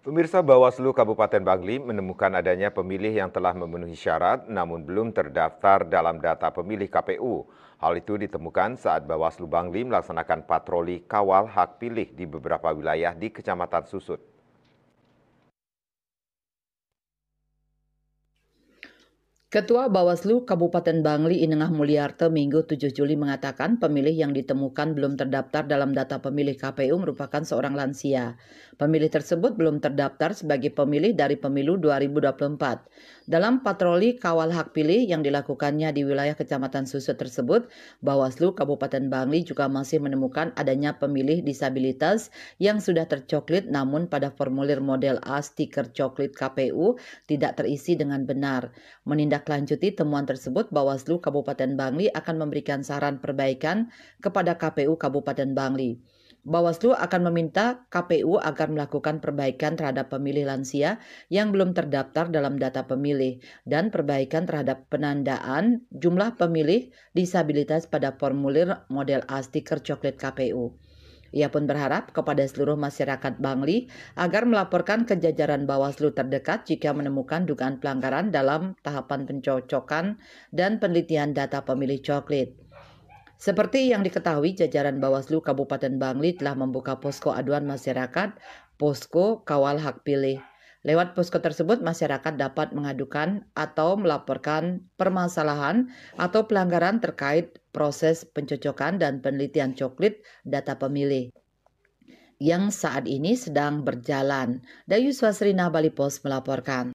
Pemirsa Bawaslu Kabupaten Bangli menemukan adanya pemilih yang telah memenuhi syarat namun belum terdaftar dalam data pemilih KPU. Hal itu ditemukan saat Bawaslu Bangli melaksanakan patroli kawal hak pilih di beberapa wilayah di Kecamatan Susut. Ketua Bawaslu Kabupaten Bangli Inengah Mulyarto Minggu 7 Juli mengatakan pemilih yang ditemukan belum terdaftar dalam data pemilih KPU merupakan seorang lansia. Pemilih tersebut belum terdaftar sebagai pemilih dari pemilu 2024. Dalam patroli kawal hak pilih yang dilakukannya di wilayah Kecamatan Susut tersebut, Bawaslu Kabupaten Bangli juga masih menemukan adanya pemilih disabilitas yang sudah tercoklit namun pada formulir model A stiker coklit KPU tidak terisi dengan benar. Menindaklanjuti temuan tersebut, Bawaslu Kabupaten Bangli akan memberikan saran perbaikan kepada KPU Kabupaten Bangli. Bawaslu akan meminta KPU agar melakukan perbaikan terhadap pemilih lansia yang belum terdaftar dalam data pemilih dan perbaikan terhadap penandaan jumlah pemilih disabilitas pada formulir model A stiker coklat KPU. Ia pun berharap kepada seluruh masyarakat Bangli agar melaporkan ke jajaran Bawaslu terdekat jika menemukan dugaan pelanggaran dalam tahapan pencocokan dan penelitian data pemilih coklit. Seperti yang diketahui, jajaran Bawaslu Kabupaten Bangli telah membuka posko aduan masyarakat, posko kawal hak pilih. Lewat posko tersebut, masyarakat dapat mengadukan atau melaporkan permasalahan atau pelanggaran terkait proses pencocokan dan penelitian coklit data pemilih yang saat ini sedang berjalan. Dayu Swasrina Bali Pos melaporkan.